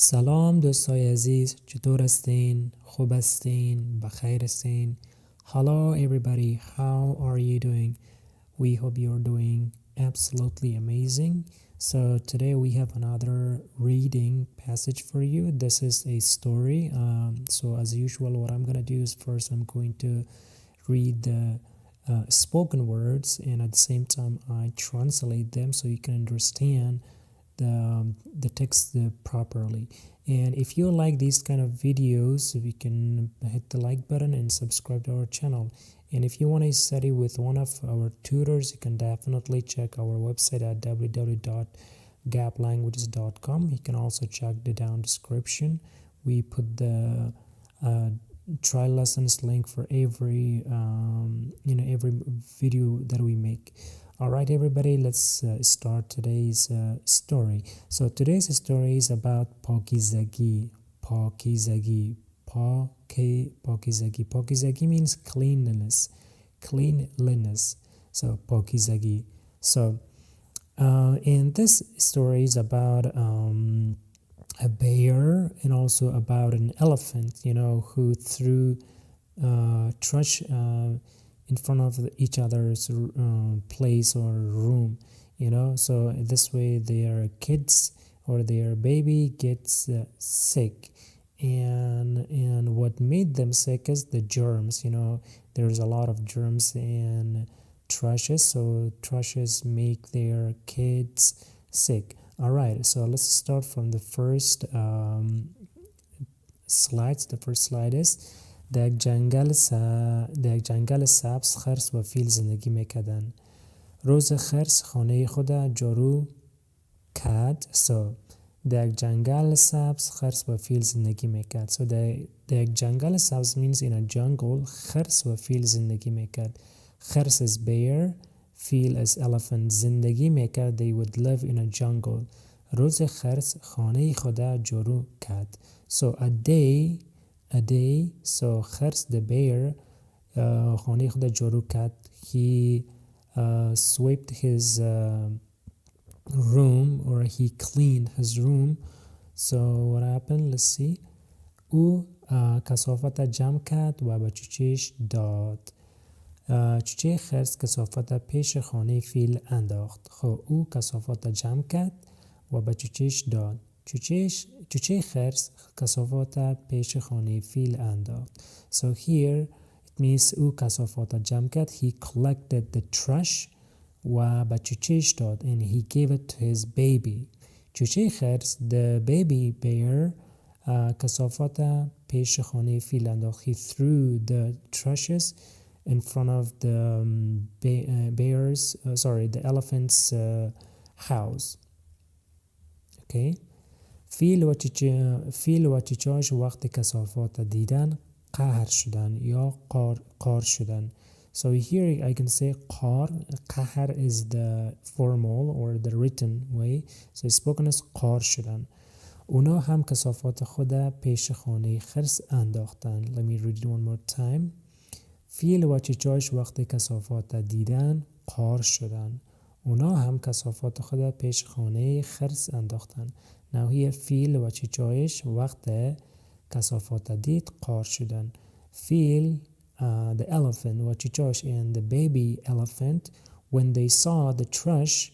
سلام دوستای عزیز، چطور هستین؟ خوب هستین؟ بخیر هستین؟ Hello everybody, how are you doing? We hope you're doing absolutely amazing. So today we have another reading passage for you. This is a story. So as usual, what I'm going to do is first I'm going to read the spoken words, and at the same time I translate them so you can understand the text properly. And if you like these kind of videos, you can hit the like button and subscribe to our channel. And if you want to study with one of our tutors, you can definitely check our website at www.gaplanguages.com. You can also check the down description. We put the trial lessons link for every every video that we make. All right, everybody, let's start today's story. So today's story is about پاکیزگی. پاکیزگی. پاکیزگی. پاکیزگی means cleanliness. Cleanliness. So پاکیزگی. So and this story is about a bear and also about an elephant, who threw trash in front of each other's place or room, so this way their kids or their baby gets sick, and what made them sick is the germs. There's a lot of germs in trashes, so trashes make their kids sick. All right, so let's start from the first slides. The first slide is در یک جنگل سبز خرس و فیل زندگی میکردن. روز خرس خانه خود جارو کرد. So در یک جنگل سبز خرس و فیل زندگی میکرد. So در یک جنگل سبز means in a jungle. خرس و فیل زندگی میکرد. خرس is bear, فیل is elephant. زندگی میکرد, they would live in a jungle. روز خرس خانه خود جارو کرد. So a day, so خرس the bear خانه خود جارو کرد. He swept his room, or he cleaned his room. So what happened? Let's see. او کثافت جمع کرد و به چوچهش داد. چوچه خرس کثافت پیش خانه فیل انداخت. خب او کثافت جمع کرد و به چوچهش داد. چوچه خرس کثافات پیش خانه فیل انداخت. So here it means او کثافات جمع کرد. He collected the trash و به چوچهش داد, and he gave it to his baby. چوچه خرس the baby bear کثافات پیش خانه فیل انداخت. He threw the trashes in front of the the elephant's house. Okay. فیل و چیچاش وقت کثافات دیدن قهر شدن یا قار شدن. So here I can say قهر is the formal or the written way. So spoken as قار شدن. اونا هم کثافات خود پیش خانه خرس انداختن. Let me read it one more time. فیل و چیچاش وقت کثافات دیدن قار شدن. اونا هم کثافات خود پیش خانه خرس انداختن. Now here فیل و چیچایش وقت کثافات دید قار شدن. فیل the elephant و چیچاش and the baby elephant, when they saw the trash,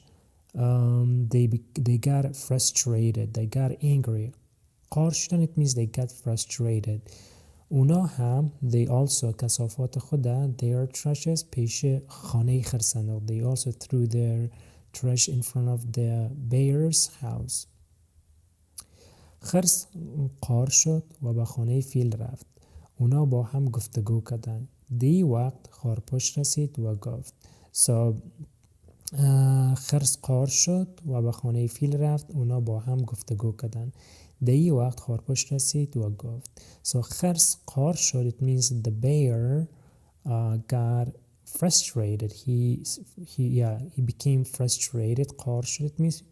they got frustrated, they got angry. قار شدن it means they got frustrated. اونا هم they also کثافات خود their trashes پیش خانه خرس انداخت. They also threw their trash in front of the bear's house. خرس قار شد و به خانه فیل رفت. اونا با هم گفتگو کردند. دی وقت خرپشت رسید و گفت. So خرس قار شد و به خانه فیل رفت. اونا با هم گفتگو کردند. دی وقت خرپشت رسید و گفت. So خرس قار شد it means the bear got frustrated. He became frustrated. قار شد it means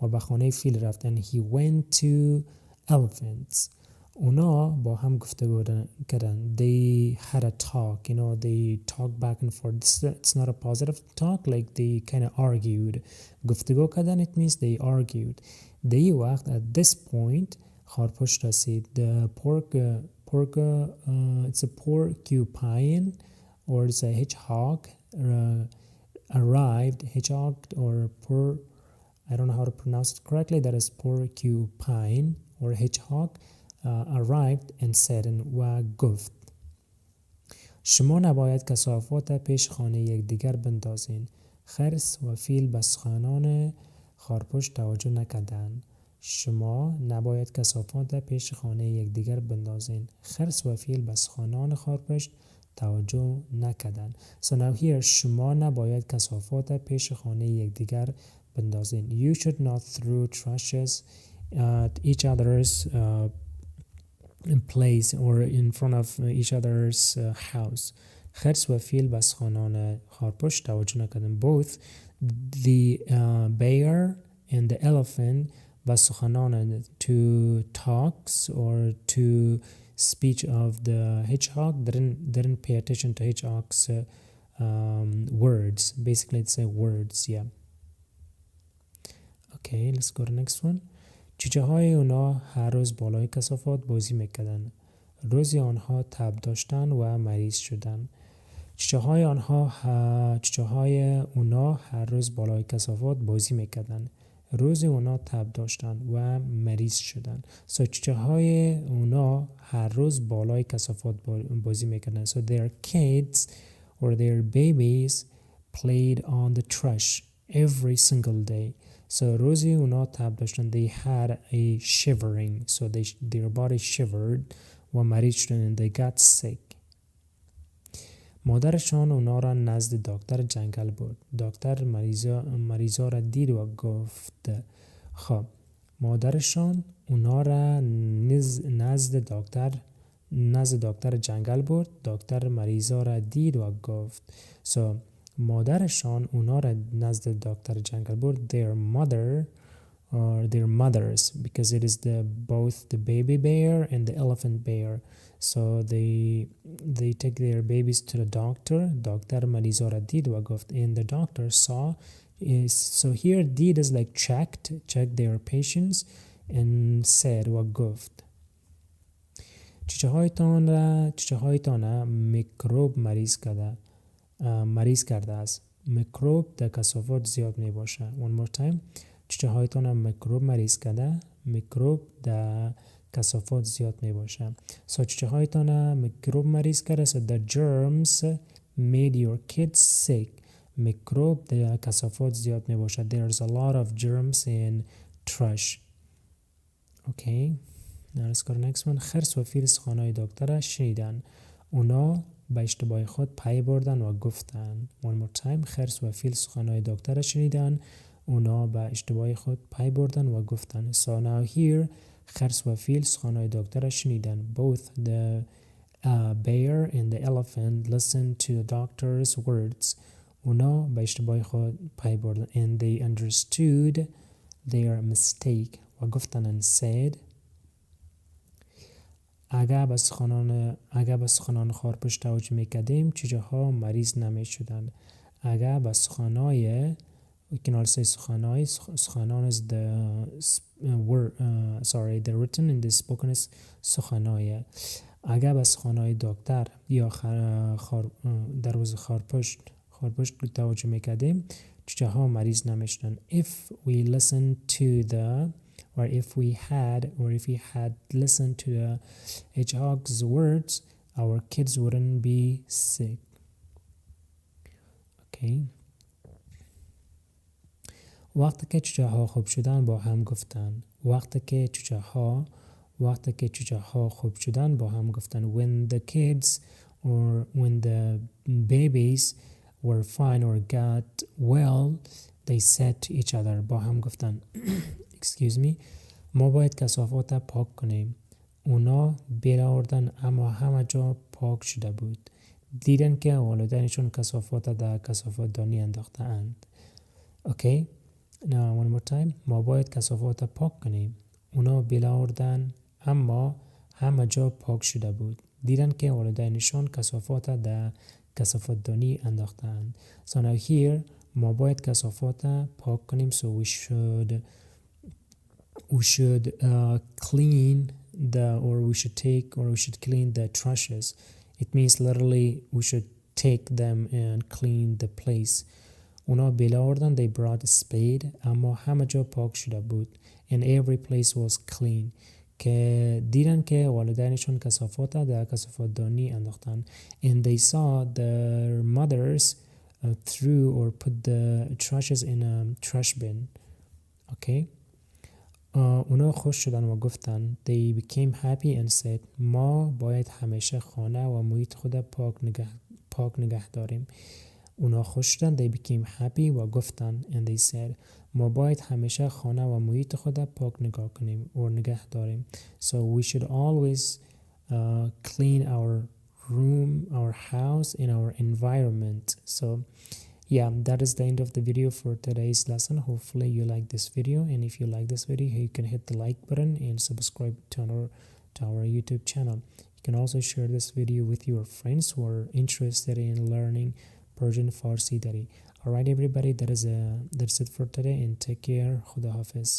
و به خانه فیل رفت, and he went to elephants. اونا با هم گفتگو کردن. They had a talk, they talked back and forth. It's not a positive talk, like they kind of argued. گفتگو کردن it means they argued. دی وقت at this point خارپشت رسید. The it's a porcupine or it's a hedgehog arrived. Hedgehog or I don't know how to pronounce it correctly. That is porcupine or hedgehog arrived and said و گفت شما نباید کثافات پیش خانه یکدیگر بندازین. خرس و فیل به سخنان خارپشت توجه نکردند. شما نباید کثافات پیش خانه یکدیگر بندازین. خرس و فیل به سخنان خارپشت توجه نکردند. So now here شما نباید کثافات پیش خانه یکدیگر بندازین. You should not throw trashes at each other's place or in front of each other's house. خرس و فیل به سخنان خارپشت توجه نکردند. Both the bear and the elephant به سخنان to talks or to speech of the hedgehog didn't pay attention to hedgehog's words. Basically it's words, yeah. Okay, let's go to the next one. چیچه های اونا هر روز بالای کثافات بازی میکردن. روزی آنها تب داشتن و مریض شدن. چیچه های اونا هر روز بالای کثافات بازی میکردن. روزی اونا تب داشتن و مریض شدن. So چیچه های اونا هر روز بالای کثافات بازی میکردن. So their kids or their babies played on the trash every single day. So روزی اونا تب داشتن. They had a shivering. So their body shivered و مریض شدن. They got sick. مادرشان اونا را نزد دکتر جنگل برد. دکتر مریضا را دید و گفت خب مادرشان اونا را نزد دکتر جنگل برد. دکتر مریضا را دید و گفت. So مادرشان اونا را نزد دکتر جنگل برد. Their mother or their mothers, because it is both the baby bear and the elephant bear. So they take their babies to the doctor. دکتر مریضا را دید و گفت. And the doctor saw. So here did is like checked their patients and said و گفت چیچه هایتان میکروب مریض کرده است. میکروب در کثافات زیاد می باشه. One more time. چیچه هایتان میکروب مریض کرده. میکروب در کثافات زیاد می باشه. So چیچه هایتان میکروب مریض کرده. So the germs made your kids sick. میکروب در کثافات زیاد می باشه. There's a lot of germs in trash. Okay. Now let's go to the next one. خرس و فیل سخنهای دکتر شنیدن. اونا به اشتباه خود پی بردن و گفتن. One more time. خرس و فیل سخنهای دکتر شنیدن. اونا به اشتباه خود پی بردن و گفتن. So now here خرس و فیل سخنهای دکتر شنیدن. Both the bear and the elephant listened to the doctor's words. اونا به اشتباه خود پی بردن. And they understood their mistake و گفتن and said اگر به سخنان خارپشت توجه میکردیم چیچه ها مریض نمی شدن. اگر به سخنان we can also say سخنان is the word the written in the spoken is سخنای. اگر به سخنای دکتر یا در روز خارپشت توجه میکردیم چیچه ها مریض نمی شدن. If we listened to the or if we had listened to the hedgehog's words, our kids wouldn't be sick. Okay. وقتی که چوچه ها خوب شدن با هم گفتن. وقتی که چوچه ها خوب شدن با هم گفتن. When the kids or when the babies were fine or got well, they said to each other. با هم گفتن. Excuse me. ما باید کثافات پاک کنیم. اونا بیل آوردن اما همه جا پاک شده بود. دیدن که والدینشون کثافات در کثافات دانی انداخته اند. Okay. Now one more time. ما باید کثافات پاک کنیم. اونا بیل آوردن اما همه جا پاک شده بود. دیدن که والدینشون کثافات در کثافات دانی انداخته اند. So now here ما باید کثافات پاک کنیم. So we should clean we should clean the trashes. It means literally we should take them and clean the place. اونا بیل آوردن. They brought a spade. اما همه جا پاک شده بود. And every place was clean. که دیدن که والدینشون کثافات در کثافات دانی انداختن. And they saw their mothers threw or put the trashes in a trash bin. Okay. اونا خوش شدن و گفتن. They became happy and said ما باید همیشه خانه و محیط خود پاک نگه داریم. اونا خوش شدن. They became happy و گفتن. And they said ما باید همیشه خانه و محیط خود پاک نگه داریم. So we should always clean our room, our house, and our environment. So yeah, that is the end of the video for today's lesson. Hopefully you like this video, and if you like this video, you can hit the like button and subscribe to our YouTube channel. You can also share this video with your friends who are interested in learning Persian, Farsi, Dari. Alright everybody, that's it for today, and take care. Khuda Hafiz.